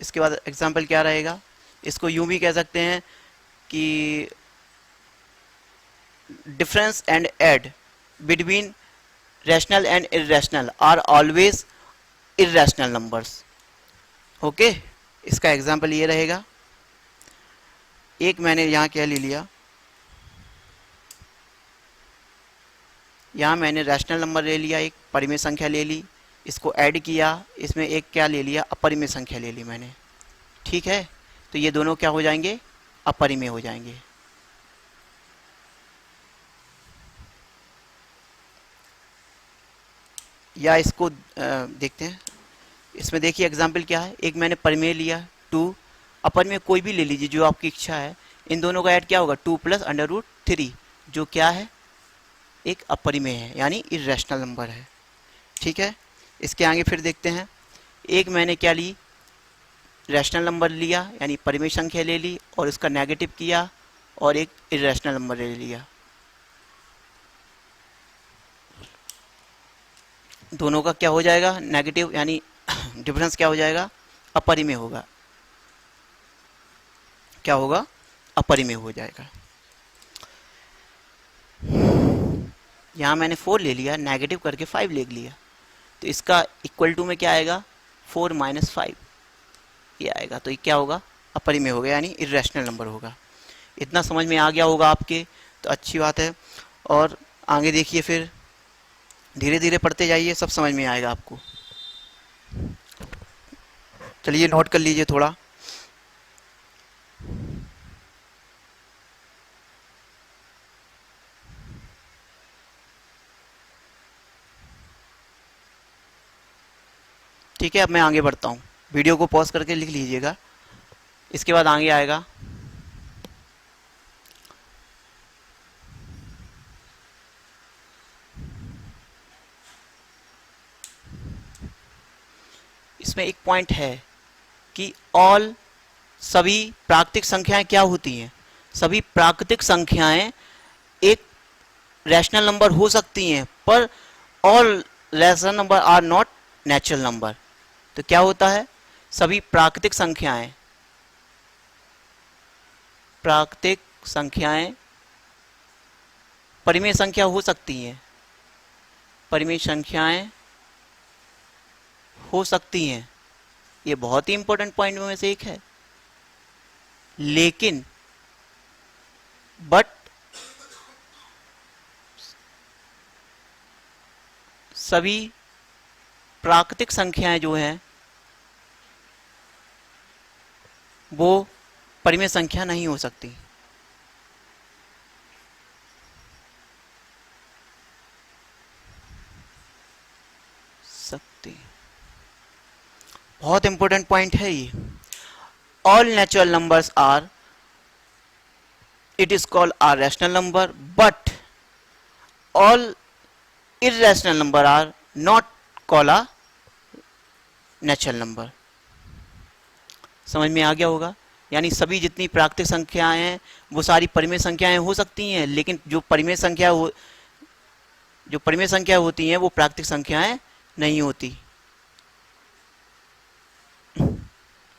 इसके बाद एग्जाम्पल क्या रहेगा, इसको यूं भी कह सकते हैं कि difference and add between rational and irrational are always irrational numbers. Okay, इसका एग्जाम्पल ये रहेगा, एक मैंने यहाँ क्या ले लिया, यहाँ मैंने रैशनल नंबर ले लिया, एक परिमेय संख्या ले ली, इसको ऐड किया, इसमें एक क्या ले लिया, अपरिमेय संख्या ले ली मैंने। ठीक है, तो ये दोनों क्या हो जाएंगे, अपरिमेय हो जाएंगे। या इसको देखते हैं, इसमें देखिए एग्जाम्पल क्या है, एक मैंने परिमेय लिया 2, अपरिमेय कोई भी ले लीजिए जो आपकी इच्छा है, इन दोनों का ऐड क्या होगा 2 + √3, जो क्या है एक अपरिमेय है, यानी इरेशनल नंबर है। ठीक है, इसके आगे फिर देखते हैं, एक मैंने क्या ली, रैशनल नंबर लिया यानी परिमेय संख्या ले ली और उसका नेगेटिव किया, और एक इरेशनल नंबर ले लिया, दोनों का क्या हो जाएगा नेगेटिव, यानी डिफरेंस क्या हो जाएगा, अपरिमेय होगा। क्या होगा, अपरिमेय हो जाएगा। यहाँ मैंने 4 ले लिया, नेगेटिव करके 5 ले लिया, तो इसका इक्वल टू में क्या आएगा 4 - 5 ये आएगा, तो ये क्या होगा, अपरिमेय होगा, यानी इरेशनल नंबर होगा। इतना समझ में आ गया होगा आपके, तो अच्छी बात है। और आगे देखिए, फिर धीरे धीरे पढ़ते जाइए, सब समझ में आएगा आपको। चलिए नोट कर लीजिए थोड़ा। ठीक है, अब मैं आगे बढ़ता हूँ, वीडियो को पॉज करके लिख लीजिएगा। इसके बाद आगे आएगा इसमें एक पॉइंट है कि ऑल सभी प्राकृतिक संख्याएं क्या होती हैं, सभी प्राकृतिक संख्याएं एक रैशनल नंबर हो सकती हैं, पर all rational number are not natural number. तो क्या होता है, सभी प्राकृतिक संख्याएं परिमेय संख्या हो सकती हैं, परिमेय संख्याएं हो सकती हैं, ये बहुत ही इंपॉर्टेंट पॉइंट में से एक है। लेकिन बट सभी प्राकृतिक संख्याएं जो हैं वो परिमेय संख्या नहीं हो सकती। बहुत इंपॉर्टेंट पॉइंट है ये। All natural numbers are, it is called are rational number, but all irrational number are not called a natural number। समझ में आ गया होगा, यानी सभी जितनी प्राकृतिक संख्याएं हैं वो सारी परिमेय संख्याएं हो सकती हैं, लेकिन जो परिमेय संख्या होती हैं वो प्राकृतिक संख्याएं नहीं होती।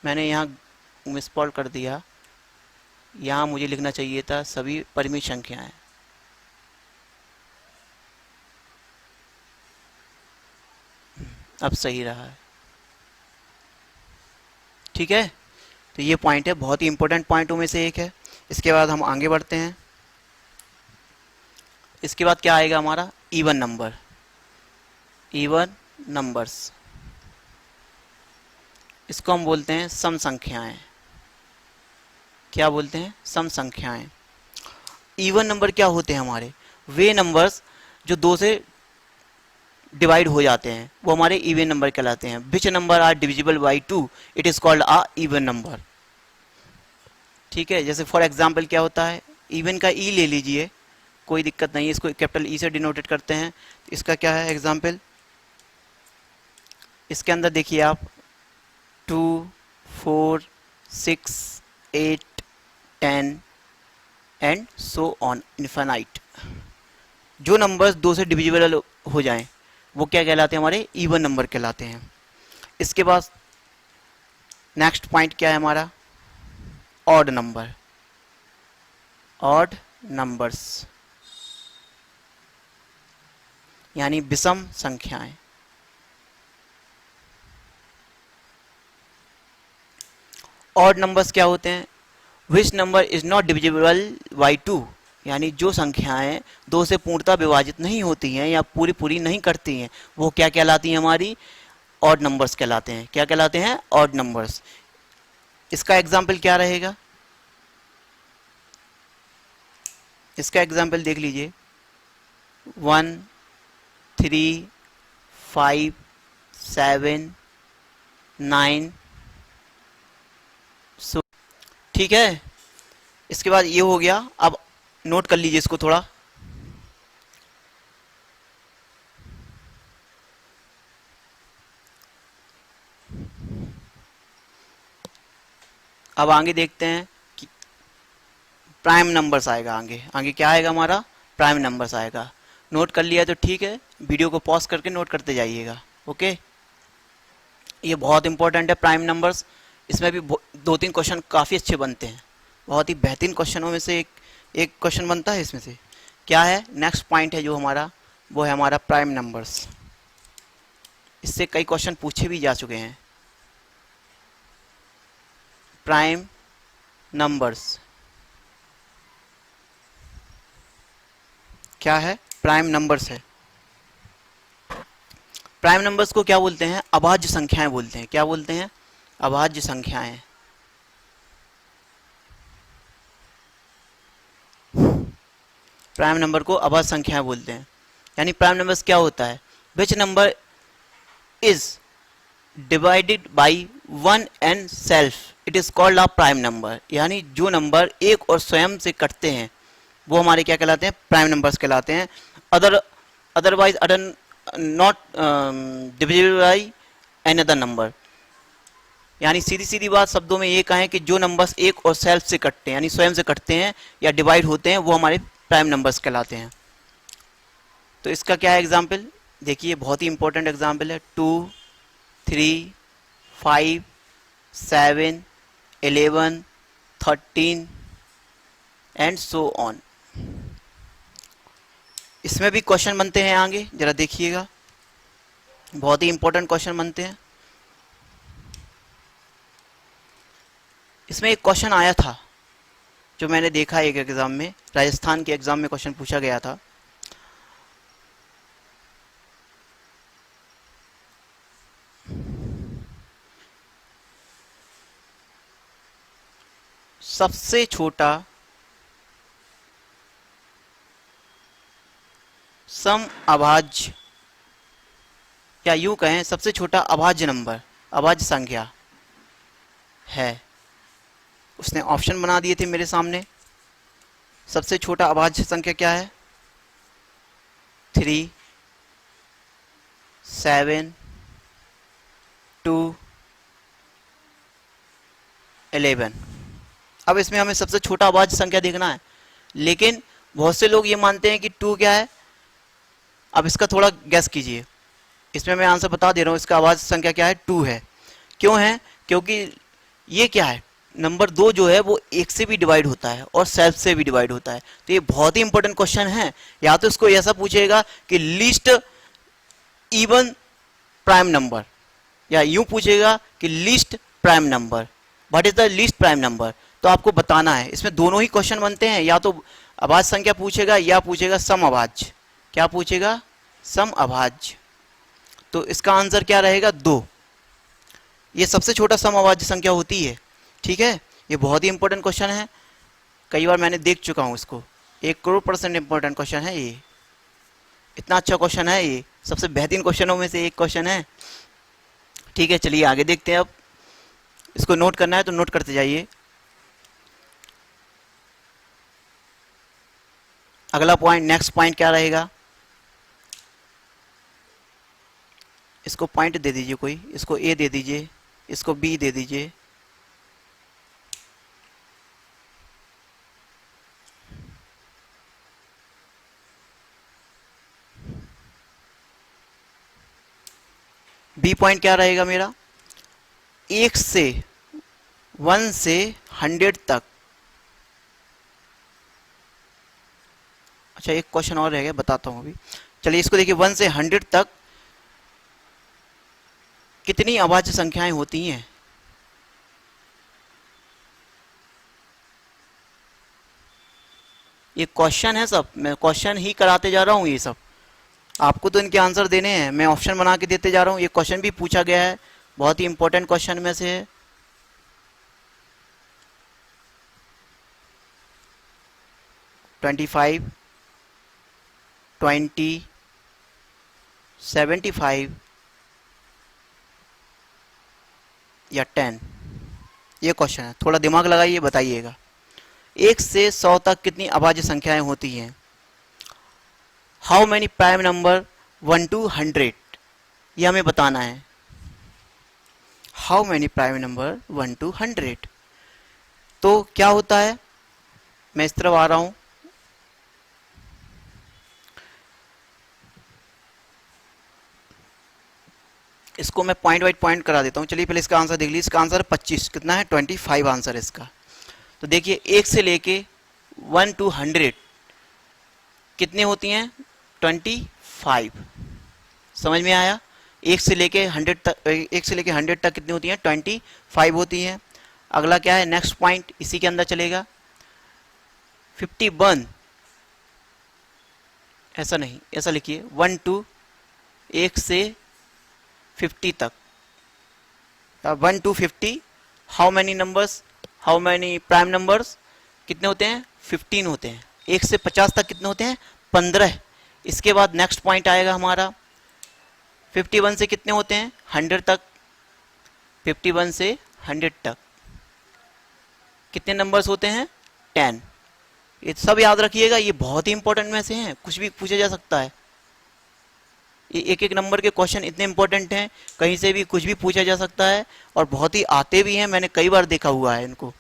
मैंने यहाँ मिसस्पेल कर दिया, यहाँ मुझे लिखना चाहिए था सभी परिमेय संख्याएं। अब सही रहा है। ठीक है, तो ये पॉइंट है, बहुत ही इंपॉर्टेंट पॉइंटों में से एक है। इसके बाद हम आगे बढ़ते हैं। इसके बाद क्या आएगा हमारा, इवन नंबर, इवन नंबर्स, इसको हम बोलते हैं सम संख्याएं। क्या बोलते हैं, सम संख्याएं। इवन नंबर क्या होते हैं हमारे, वे नंबर्स जो 2 से डिवाइड हो जाते हैं वो हमारे इवन नंबर कहलाते हैं। Which number are divisible by 2, it is called a even number. ठीक है, जैसे फॉर एग्जाम्पल क्या होता है, इवन का ई ले लीजिए, कोई दिक्कत नहीं है, इसको कैपिटल ई से डिनोटेड करते हैं। तो इसका क्या है एग्जाम्पल, इसके अंदर देखिए आप 2, 4, 6, 8, 10 एंड सो ऑन इनफाइनाइट। जो नंबर्स 2 से डिविजिबल हो जाएं वो क्या कहलाते हैं, हमारे इवन नंबर कहलाते हैं। इसके बाद नेक्स्ट पॉइंट क्या है हमारा? ऑड नंबर, ऑड नंबर्स यानी विषम संख्याएं। ऑड नंबर्स क्या होते हैं? Which number is not divisible by two, यानी जो संख्याएं दो से पूर्णतः विभाजित नहीं होती हैं या पूरी पूरी नहीं करती हैं, वो क्या कहलाती हैं? हमारी ऑड नंबर्स कहलाते हैं। क्या कहलाते हैं? Odd numbers. इसका एग्जाम्पल क्या रहेगा? इसका एग्जाम्पल देख लीजिए, 1 3 5 7 9। सो ठीक है, इसके बाद ये हो गया। अब नोट कर लीजिए इसको थोड़ा। अब आगे देखते हैं कि प्राइम नंबर्स आएगा। आगे आगे क्या आएगा हमारा? प्राइम नंबर्स आएगा। नोट कर लिया तो ठीक है, वीडियो को पॉज करके नोट करते जाइएगा। ओके, ये बहुत इंपॉर्टेंट है प्राइम नंबर्स। इसमें भी दो तीन क्वेश्चन काफ़ी अच्छे बनते हैं, बहुत ही बेहतरीन क्वेश्चनों में से एक क्वेश्चन बनता है इसमें से। क्या है? नेक्स्ट पॉइंट है जो हमारा, वो है हमारा प्राइम नंबर्स। इससे कई क्वेश्चन पूछे भी जा चुके हैं। प्राइम नंबर्स क्या है? प्राइम नंबर्स है। प्राइम नंबर्स को क्या बोलते हैं? अभाज्य संख्याएं बोलते हैं। क्या बोलते हैं? अभाज्य संख्याएं। प्राइम नंबर को अभाज्य संख्याएं बोलते हैं। यानी प्राइम नंबर्स क्या होता है? Which number is divided by one and self, it is called a prime number. यानी जो नंबर एक और स्वयं से कटते हैं वो हमारे क्या कहलाते हैं? प्राइम नंबर्स कहलाते हैं। Otherwise other not divisible by any other number. यानी सीधी सीधी बात शब्दों में ये कहें कि जो नंबर्स एक और सेल्फ से कटते हैं यानी स्वयं से कटते हैं या डिवाइड होते हैं, वो हमारे प्राइम नंबर्स कहलाते हैं। तो इसका क्या है एग्जाम्पल? देखिए, बहुत ही इंपॉर्टेंट एग्जाम्पल है। 2 3 5 7 11 13 एंड सो ऑन। इसमें भी क्वेश्चन बनते हैं आगे, जरा देखिएगा, बहुत ही इंपॉर्टेंट क्वेश्चन बनते हैं। इसमें एक क्वेश्चन आया था जो मैंने देखा एक एग्जाम में, राजस्थान के एग्जाम में क्वेश्चन पूछा गया था। सबसे छोटा सम अभाज्य, या यूं कहें सबसे छोटा अभाज्य नंबर, अभाज्य संख्या है। उसने ऑप्शन बना दिए थे मेरे सामने। सबसे छोटा अभाज्य संख्या क्या है? 3 7 2 11। अब इसमें हमें सबसे छोटा अभाज्य संख्या देखना है, लेकिन बहुत से लोग ये मानते हैं कि 2 क्या है। अब इसका थोड़ा गैस कीजिए। इसमें मैं आंसर बता दे रहा हूँ, इसका अभाज्य संख्या क्या है? 2 है। क्यों है? क्योंकि ये क्या है, नंबर 2 जो है वो 1 से भी डिवाइड होता है और सेल्फ से भी डिवाइड होता है। तो ये बहुत ही इंपॉर्टेंट क्वेश्चन है। या तो इसको ऐसा पूछेगा कि लीस्ट इवन प्राइम नंबर, या यूं पूछेगा कि least prime number, what is the least prime number. तो आपको बताना है। इसमें दोनों ही क्वेश्चन बनते हैं, या तो अभाज्य संख्या पूछेगा या पूछेगा सम अभाज्य। क्या पूछेगा? सम अभाज्य। तो इसका आंसर क्या रहेगा? 2। ये सबसे छोटा सम अभाज्य संख्या होती है। ठीक है, ये बहुत ही इंपॉर्टेंट क्वेश्चन है, कई बार मैंने देख चुका हूँ इसको। 1 करोड़% इंपॉर्टेंट क्वेश्चन है ये। इतना अच्छा क्वेश्चन है ये, सबसे बेहतरीन क्वेश्चनों में से एक क्वेश्चन है। ठीक है, चलिए आगे देखते हैं। अब इसको नोट करना है तो नोट करते जाइए। अगला पॉइंट, नेक्स्ट पॉइंट क्या रहेगा? इसको पॉइंट दे दीजिए कोई, इसको ए दे दीजिए, इसको बी दे दीजिए। बी पॉइंट क्या रहेगा मेरा? 1 से 1 से 100 तक। अच्छा, एक क्वेश्चन और रह गया, बताता हूँ अभी। चलिए इसको देखिए, 1 से 100 तक कितनी अभाज्य संख्याएं होती हैं? ये क्वेश्चन है सब, मैं क्वेश्चन ही कराते जा रहा हूँ। ये सब आपको तो इनके आंसर देने हैं, मैं ऑप्शन बना के देते जा रहा हूँ। ये क्वेश्चन भी पूछा गया है, बहुत ही इंपॉर्टेंट क्वेश्चन में से है। ट्वेंटी 75 या 10, ये क्वेश्चन है। थोड़ा दिमाग लगाइए, बताइएगा। 1 से 100 तक कितनी अभाज्य संख्याएं होती हैं? How many prime number 1 to 100, ये हमें बताना है। How many prime number 1 to 100, तो क्या होता है, मैं इस तरफ आ रहा हूं। इसको मैं पॉइंट वाइज पॉइंट करा देता हूँ। चलिए पहले इसका आंसर देख लीजिए। इसका आंसर है 25। कितना है? 25 आंसर है इसका। तो देखिए 1 से लेके 1 to 100 कितने होती हैं? 25। समझ में आया? 1 से लेके 100 तक, 1 से लेके 100 तक कितनी होती हैं? 25 होती हैं। अगला क्या है? नेक्स्ट पॉइंट इसी के अंदर चलेगा। 51, ऐसा नहीं, ऐसा लिखिए 1 to 1 से 50 तक। 1 to 50, how many numbers, how many prime numbers कितने होते हैं? 15 होते हैं। 1 से 50 तक कितने होते हैं? 15। इसके बाद नेक्स्ट पॉइंट आएगा हमारा 51 से कितने होते हैं? 100 तक। 51 से 100 तक कितने नंबर्स होते हैं? 10। ये सब याद रखिएगा, ये बहुत ही इंपॉर्टेंट में से हैं, कुछ भी पूछा जा सकता है। ये एक एक नंबर के क्वेश्चन इतने इंपॉर्टेंट हैं, कहीं से भी कुछ भी पूछा जा सकता है, और बहुत ही आते भी हैं, मैंने कई बार देखा हुआ है इनको।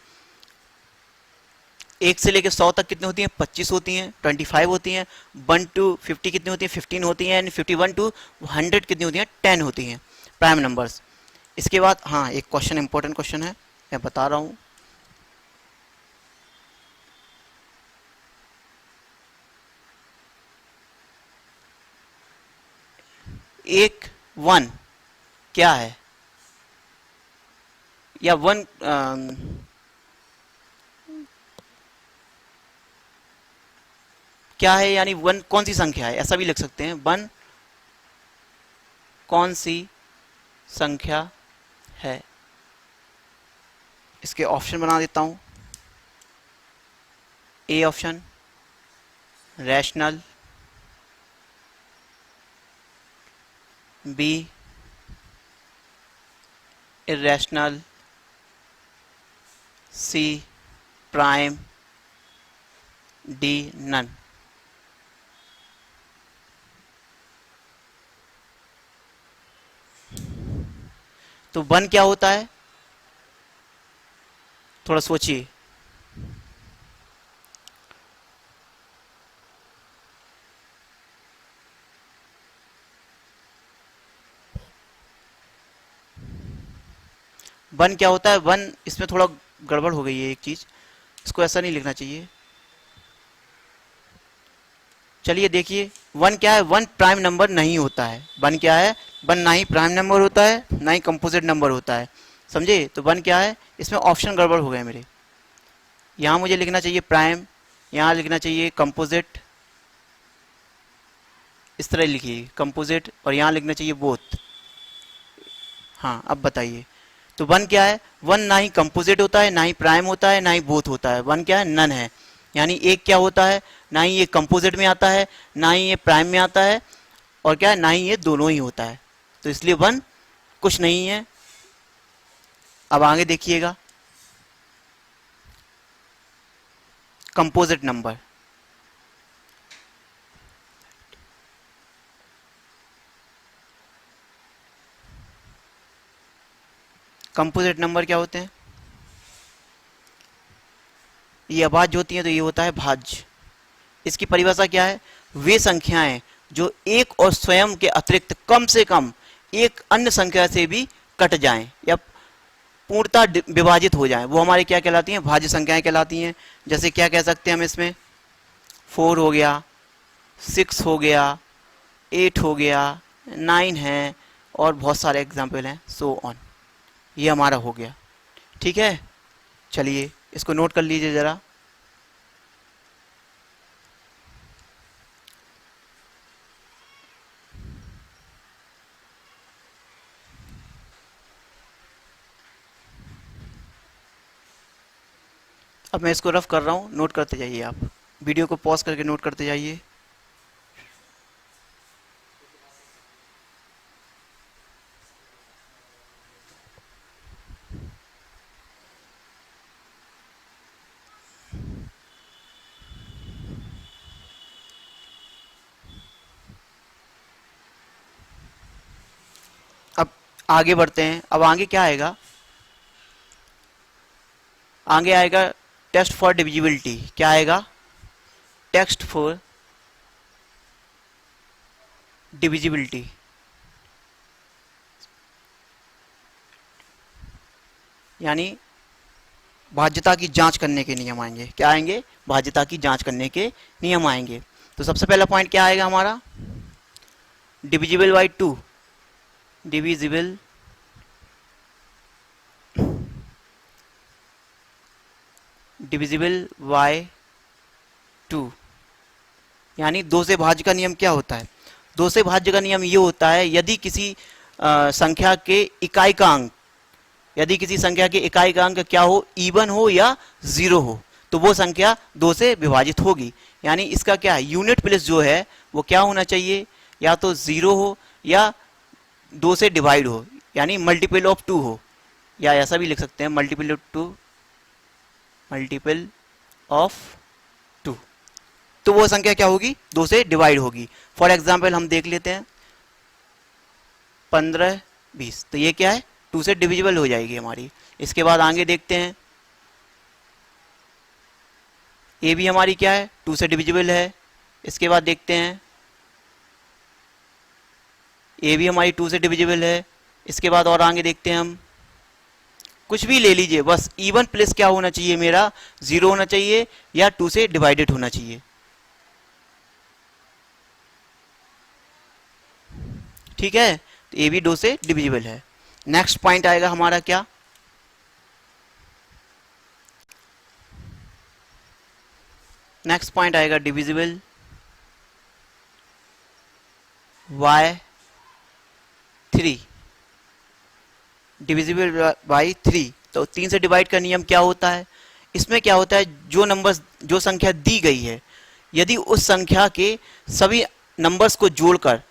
1 से लेकर 100 तक कितनी होती हैं? 25 होती हैं, 25 होती हैं। 1 to 50 कितनी होती हैं? 15 होती हैं। 51 to 100 कितनी होती हैं? 10 होती हैं प्राइम नंबर्स। इसके बाद हाँ, एक क्वेश्चन इंपॉर्टेंट क्वेश्चन है, मैं बता रहा हूँ। एक 1 क्या है, या 1 क्या है, यानी 1 कौन सी संख्या है, ऐसा भी लिख सकते हैं। 1 कौन सी संख्या है? इसके ऑप्शन बना देता हूं। A option rational, B irrational, C prime, D none. तो 1 क्या होता है? थोड़ा सोचिए। वन क्या होता है? 1, इसमें थोड़ा गड़बड़ हो गई है एक चीज, इसको ऐसा नहीं लिखना चाहिए। चलिए देखिए, 1 क्या है? 1 प्राइम नंबर नहीं होता है। 1 क्या है? 1 ना ही प्राइम नंबर होता है, ना ही कंपोजिट नंबर होता है। समझे? तो 1 क्या है? इसमें ऑप्शन गड़बड़ हो गए मेरे। यहाँ मुझे लिखना चाहिए प्राइम, यहाँ लिखना चाहिए कंपोजिट, इस तरह लिखिए कंपोजिट, और यहाँ लिखना चाहिए बोथ। हाँ, अब बताइए। तो 1 क्या है? 1 ना ही कंपोजिट होता है, ना ही प्राइम होता है, ना ही बोथ होता है। 1 क्या है? नन है। यानी एक क्या होता है? ना ही ये कंपोजिट में आता है, ना ही ये प्राइम में आता है, और क्या है? ना ही ये दोनों ही होता है। तो इसलिए 1 कुछ नहीं है। अब आगे देखिएगा, कंपोजिट नंबर। कंपोजिट नंबर क्या होते हैं? ये अभाज्य होती हैं, तो ये होता है भाज्य। इसकी परिभाषा क्या है? वे संख्याएं जो एक और स्वयं के अतिरिक्त कम से कम एक अन्य संख्या से भी कट जाएं, या पूर्णतः विभाजित हो जाएं, वो हमारे क्या कहलाती हैं, भाज्य संख्याएं कहलाती हैं। जैसे क्या कह सकते हैं हम इसमें, 4 हो गया, 6 हो गया, 8 हो गया, 9 है, और बहुत सारे एग्जाम्पल हैं, सो ऑन। ये हमारा हो गया। ठीक है, चलिए इसको नोट कर लीजिए ज़रा। अब मैं इसको रफ कर रहा हूँ, नोट करते जाइए आप। वीडियो को पॉज करके नोट करते जाइए। अब आगे बढ़ते हैं। अब आगे क्या आएगा, आगे आएगा टेस्ट फॉर डिविजिबिलिटी। क्या आएगा, टेस्ट फॉर डिविजिबिलिटी, यानी भाज्यता की जांच करने के नियम आएंगे। क्या आएंगे, भाज्यता की जांच करने के नियम आएंगे। तो सबसे पहला पॉइंट क्या आएगा हमारा, divisible by 2, divisible divisible by 2, यानी 2 से भाज्य का नियम क्या होता है, 2 से भाज्य का नियम ये होता है, यदि किसी संख्या के इकाई का अंक, यदि किसी संख्या के इकाई का अंक क्या हो, इवन हो या 0 हो, तो वो संख्या 2 से विभाजित होगी। यानी इसका क्या है, यूनिट प्लेस जो है वो क्या होना चाहिए, या तो 0 हो या 2 से डिवाइड हो, यानी मल्टीपल ऑफ 2 हो, या ऐसा भी लिख सकते हैं मल्टीपल ऑफ 2, मल्टीपल ऑफ 2। तो वो संख्या क्या होगी, 2 से डिवाइड होगी। फॉर एग्जाम्पल हम देख लेते हैं 15, 20, तो ये क्या है, 2 से डिविजिबल हो जाएगी हमारी। इसके बाद आगे देखते हैं, ये भी हमारी क्या है, 2 से डिविजिबल है। इसके बाद देखते हैं, ये भी हमारी 2 से डिविजिबल है। इसके बाद और आगे देखते हैं हम, कुछ भी ले लीजिए, बस इवन प्लेस क्या होना चाहिए मेरा, 0 होना चाहिए या 2 से डिवाइडेड होना चाहिए। ठीक है, तो ये भी 2 से डिविजिबल है। नेक्स्ट पॉइंट आएगा हमारा क्या, नेक्स्ट पॉइंट आएगा डिविजिबल बाय 3, डिविजिबल बाई 3। तो 3 से डिवाइड का नियम क्या होता है, इसमें क्या होता है, जो नंबर्स, जो संख्या दी गई है, यदि उस संख्या के सभी नंबर्स को जोड़कर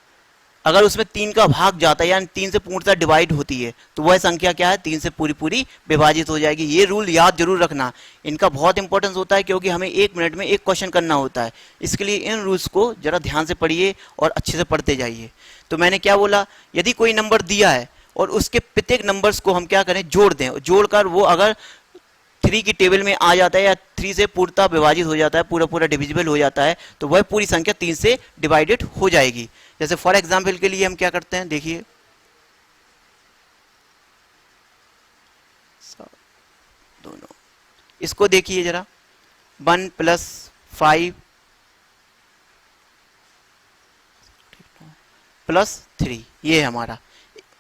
अगर उसमें 3 का भाग जाता है, यानी 3 से पूर्णतः डिवाइड होती है, तो वह संख्या क्या है, 3 से पूरी पूरी विभाजित हो जाएगी। ये रूल याद जरूर रखना, इनका बहुत इंपॉर्टेंस होता है, क्योंकि हमें 1 मिनट में एक क्वेश्चन करना होता है। इसके लिए इन रूल्स को जरा ध्यान से पढ़िए और अच्छे से पढ़ते जाइए। तो मैंने क्या बोला, यदि कोई नंबर दिया है और उसके प्रत्येक नंबर्स को हम क्या करें, जोड़ दें, जोड़कर वो अगर 3 की टेबल में आ जाता है या 3 से पूर्णतः विभाजित हो जाता है, पूरा पूरा डिविजिबल हो जाता है, तो वह पूरी संख्या 3 से डिवाइडेड हो जाएगी। जैसे फॉर एग्जाम्पल के लिए हम क्या करते हैं, देखिए दोनों, इसको देखिए जरा, 1 + 5 + 3, ये है हमारा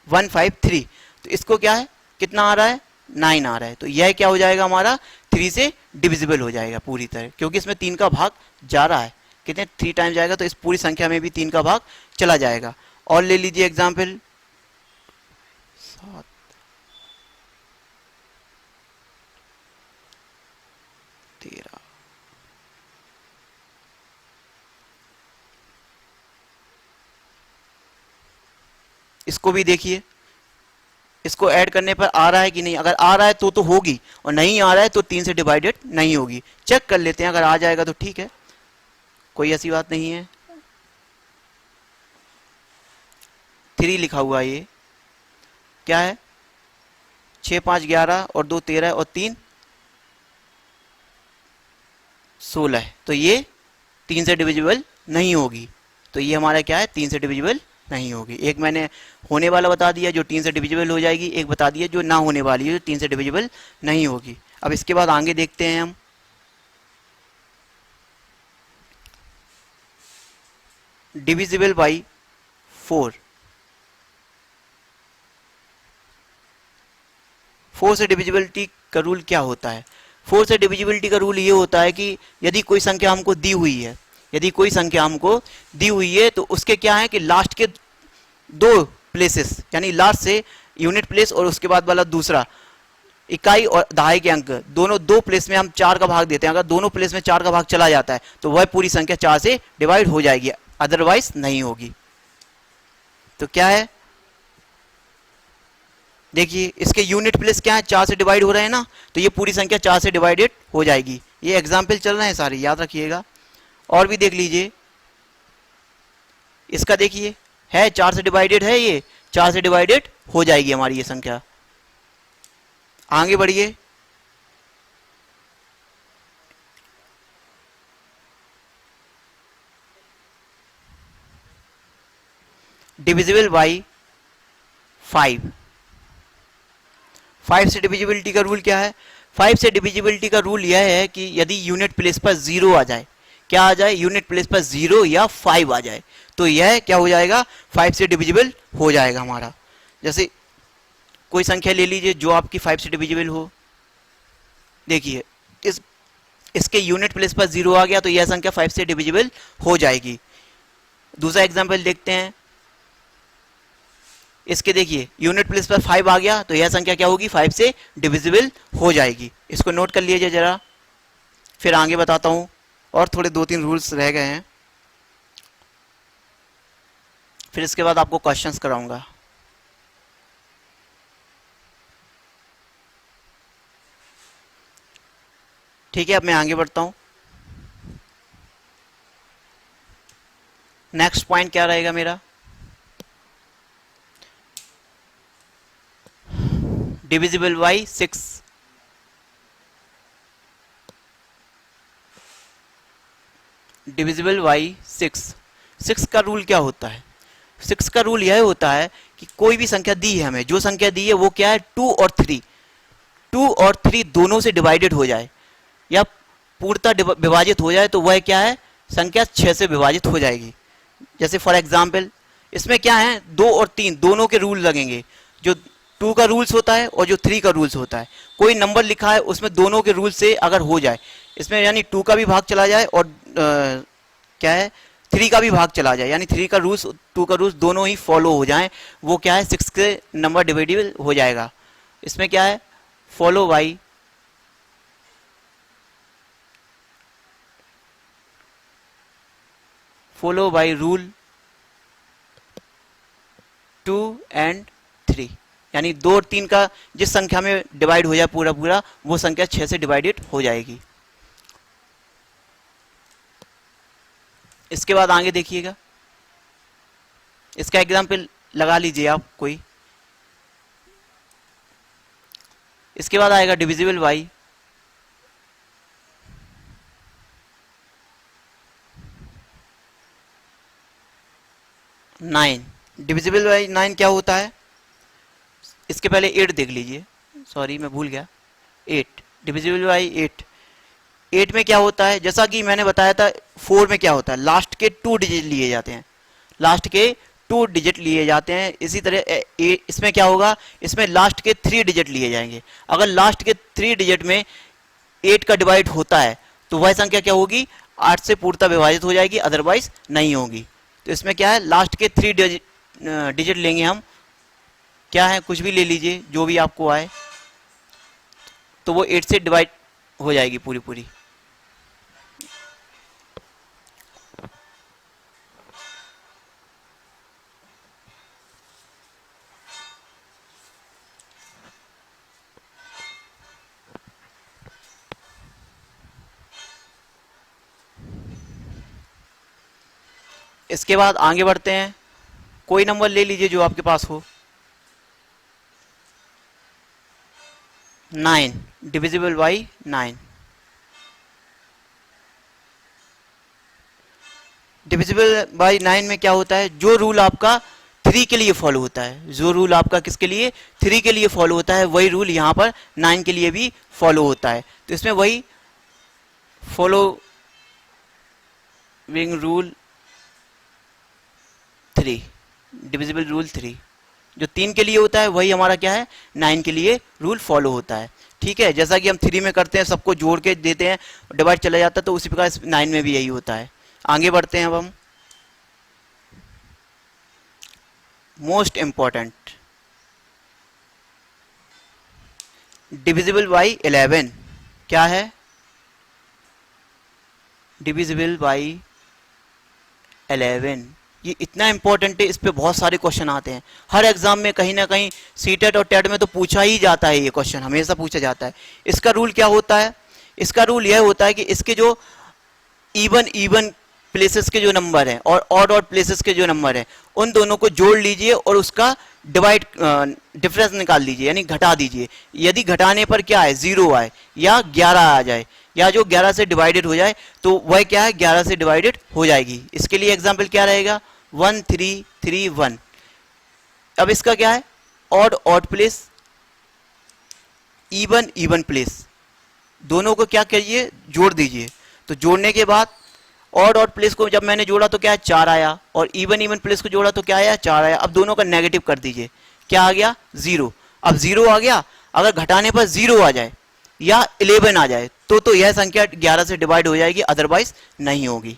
153। तो इसको क्या है, कितना आ रहा है, 9 आ रहा है। तो यह क्या हो जाएगा हमारा, 3 से डिविजिबल हो जाएगा पूरी तरह, क्योंकि इसमें 3 का भाग जा रहा है। कितने, 3 टाइम जाएगा, तो इस पूरी संख्या में भी 3 का भाग चला जाएगा। और ले लीजिए एग्जाम्पल 7, 13, इसको भी देखिए, इसको ऐड करने पर आ रहा है कि नहीं, अगर आ रहा है तो होगी, और नहीं आ रहा है तो 3 से डिवाइडेड नहीं होगी। चेक कर लेते हैं, अगर आ जाएगा तो ठीक है, कोई ऐसी बात नहीं है। 3 लिखा हुआ है, ये क्या है, 6, 5, 11 और 2, 13 और 3, 16 है, तो ये 3 से डिविजिबल नहीं होगी। तो ये हमारा क्या है, 3 से डिविजिबल नहीं होगी। एक मैंने होने वाला बता दिया जो 3 से डिविजिबल हो जाएगी, एक बता दिया जो ना होने वाली है जो 3 से डिविजिबल नहीं होगी। अब इसके बाद आगे देखते हैं हम। डिविजिबल बाई 4, 4 से डिविजिबिलिटी का रूल क्या होता है? 4 से डिविजिबिलिटी का रूल ये होता है कि यदि कोई संख्या हमको दी हुई है, यदि कोई संख्या हमको दी हुई है तो उसके क्या है कि लास्ट के दो प्लेसेस, यानी लास्ट से यूनिट प्लेस और उसके बाद वाला दूसरा इकाई और दहाई के अंक, दोनों दो प्लेस में हम 4 का भाग देते हैं। अगर दोनों प्लेस में 4 का भाग चला जाता है तो वह पूरी संख्या 4 से डिवाइड हो जाएगी, अदरवाइज नहीं होगी। तो क्या है, देखिए इसके यूनिट प्लेस क्या है, 4 से डिवाइड हो रहे हैं ना, तो ये पूरी संख्या 4 से डिवाइडेड हो जाएगी। ये एग्जाम्पल चल रहे हैं सारे, याद रखिएगा। और भी देख लीजिए, इसका देखिए है 4 से डिवाइडेड है, ये 4 से डिवाइडेड हो जाएगी हमारी ये संख्या। आगे बढ़िए, डिविजिबल बाई 5, 5 से डिविजिबिलिटी का रूल क्या है? 5 से डिविजिबिलिटी का रूल यह है कि यदि यूनिट प्लेस पर 0 आ जाए, क्या आ जाए, यूनिट प्लेस पर 0 या 5 आ जाए, तो यह क्या हो जाएगा, 5 से डिविजिबल हो जाएगा हमारा। जैसे कोई संख्या ले लीजिए जो आपकी 5 से डिविजिबल हो। देखिए इसके यूनिट प्लेस पर 0 आ गया तो यह संख्या 5 से डिविजिबल हो जाएगी। दूसरा एग्जाम्पल देखते हैं, इसके देखिए यूनिट प्लेस पर 5 आ गया तो यह संख्या क्या होगी, 5 से डिविजिबल हो जाएगी। इसको नोट कर लीजिए जरा, फिर आगे बताता हूं। और थोड़े 2-3 रूल्स रह गए हैं, फिर इसके बाद आपको क्वेश्चंस कराऊंगा। ठीक है, अब मैं आगे बढ़ता हूं। नेक्स्ट पॉइंट क्या रहेगा मेरा, डिविजिबल बाई 6, डिविजिबल बाई 6। 6 का रूल क्या होता है? 6 का रूल यह होता है कि कोई भी संख्या दी है हमें, जो संख्या दी है वो क्या है, 2 और 3, 2 और 3 दोनों से डिवाइडेड हो जाए या पूर्णतः विभाजित हो जाए तो वह क्या है, संख्या 6 से विभाजित हो जाएगी। जैसे फॉर एग्जाम्पल इसमें क्या है, 2 और 3 दोनों के रूल लगेंगे, जो 2 का रूल्स होता है और जो 3 का रूल्स होता है। कोई नंबर लिखा है उसमें दोनों के रूल से अगर हो जाए, इसमें यानी 2 का भी भाग चला जाए और क्या है 3 का भी भाग चला जाए, यानी 3 का रूल्स 2 का रूल्स दोनों ही फॉलो हो जाएं, वो क्या है 6 के नंबर डिविजिबल हो जाएगा। इसमें क्या है, फॉलो बाई रूल 2 एंड 3, यानी 2 और 3 का जिस संख्या में डिवाइड हो जाए पूरा पूरा, वो संख्या 6 से डिवाइडेड हो जाएगी। इसके बाद आगे देखिएगा, इसका एग्जाम्पल लगा लीजिए आप कोई। इसके बाद आएगा डिविजिबल बाई 9। डिविजिबल बाई 9 क्या होता है, इसके पहले 8 देख लीजिए, सॉरी मैं भूल गया, 8 डिविजिबल बाई 8। 8 में क्या होता है, जैसा कि मैंने बताया था 4 में क्या होता है, लास्ट के 2 डिजिट लिए जाते हैं, लास्ट के 2 डिजिट लिए जाते हैं। इसी तरह इसमें क्या होगा, इसमें लास्ट के 3 डिजिट लिए जाएंगे। अगर लास्ट के 3 डिजिट में 8 का डिवाइड होता है तो वह संख्या क्या होगी, 8 से पूर्णतः विभाजित हो जाएगी, अदरवाइज नहीं होगी। तो इसमें क्या है, लास्ट के 3 डिजिट लेंगे हम, क्या है कुछ भी ले लीजिए जो भी आपको आए, तो वो 8 से डिवाइड हो जाएगी पूरी पूरी। इसके बाद आगे बढ़ते हैं, कोई नंबर ले लीजिए जो आपके पास हो। 9 डिविजिबल बाई 9। डिविजिबल बाई 9 में क्या होता है, जो रूल आपका 3 के लिए फॉलो होता है। जो रूल आपका किसके लिए 3 के लिए फॉलो होता है, वही रूल यहाँ पर 9 के लिए भी फॉलो होता है। तो इसमें वही फॉलोइंग रूल 3, डिविजिबल रूल 3 जो 3 के लिए होता है, वही हमारा क्या है 9 के लिए रूल फॉलो होता है। ठीक है, जैसा कि हम 3 में करते हैं, सबको जोड़ के देते हैं, डिवाइड चला जाता है, तो उसी प्रकार 9 में भी यही होता है। आगे बढ़ते हैं अब हम। मोस्ट इंपॉर्टेंट, डिविजिबल बाई 11 क्या है? डिविजिबल बाई 11 ये इतना इंपॉर्टेंट है, इस पे बहुत सारे क्वेश्चन आते हैं हर एग्जाम में, कहीं ना कहीं सीटेट और टेट में तो पूछा ही जाता है, ये क्वेश्चन हमेशा पूछा जाता है। इसका रूल क्या होता है? इसका रूल यह होता है कि इसके जो इवन प्लेसेस के जो नंबर हैं और ऑड प्लेसेस के जो नंबर हैं, उन दोनों को जोड़ लीजिए और उसका डिफरेंस निकाल लीजिए, यानी घटा दीजिए। यदि घटाने पर क्या है 0 आए या 11 आ जाए या जो 11 से डिवाइडेड हो जाए, तो वह क्या है 11 से डिवाइडेड हो जाएगी। इसके लिए एग्जाम्पल क्या रहेगा 1 3 3 1। अब इसका क्या है ऑड प्लेस, इवन प्लेस, दोनों को क्या करिए जोड़ दीजिए। तो जोड़ने के बाद ऑड प्लेस को जब मैंने जोड़ा तो क्या है 4 आया, और इवन प्लेस को जोड़ा तो क्या आया 4 आया। अब दोनों का नेगेटिव कर दीजिए, क्या आ गया 0। अब 0 आ गया, अगर घटाने पर 0 आ जाए या 11 आ जाए तो यह संख्या 11 से डिवाइड हो जाएगी, अदरवाइज नहीं होगी।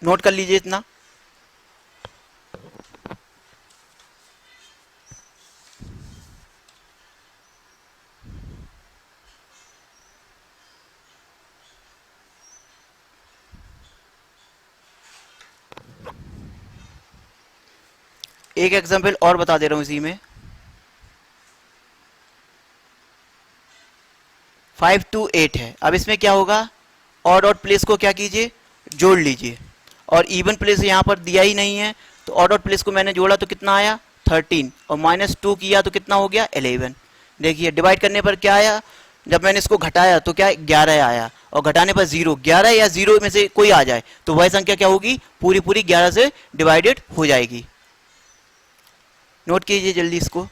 नोट कर लीजिए इतना। एक एग्जाम्पल और बता दे रहा हूं इसी में। 5 to 8 है। अब इसमें क्या होगा ऑड प्लेस को क्या कीजिए जोड़ लीजिए, और इवन प्लेस यहाँ पर दिया ही नहीं है, तो ऑड प्लेस को मैंने जोड़ा तो कितना आया 13, और -2 किया तो कितना हो गया 11। देखिए डिवाइड करने पर क्या आया, जब मैंने इसको घटाया तो क्या 11 आया, और घटाने पर 0, 11 या 0 में से कोई आ जाए तो वह संख्या क्या होगी पूरी 11 से डिवाइडेड हो जाएगी। नोट कीजिए जल्दी इसको।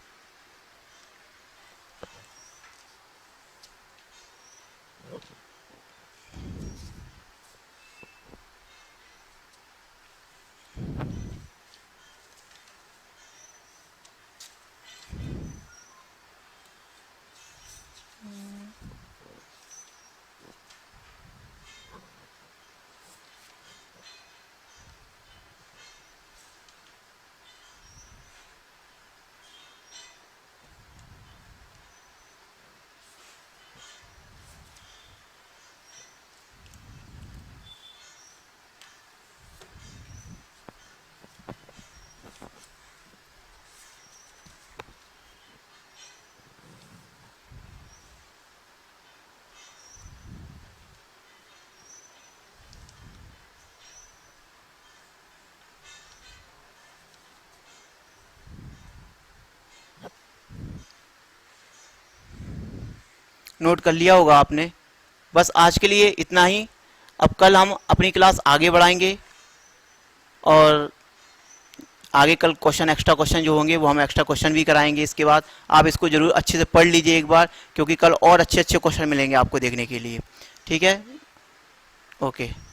नोट कर लिया होगा आपने। बस आज के लिए इतना ही। अब कल हम अपनी क्लास आगे बढ़ाएंगे, और आगे कल क्वेश्चन एक्स्ट्रा क्वेश्चन जो होंगे वो हम एक्स्ट्रा क्वेश्चन भी कराएंगे। इसके बाद आप इसको जरूर अच्छे से पढ़ लीजिए एक बार, क्योंकि कल और अच्छे अच्छे क्वेश्चन मिलेंगे आपको देखने के लिए। ठीक है, ओके।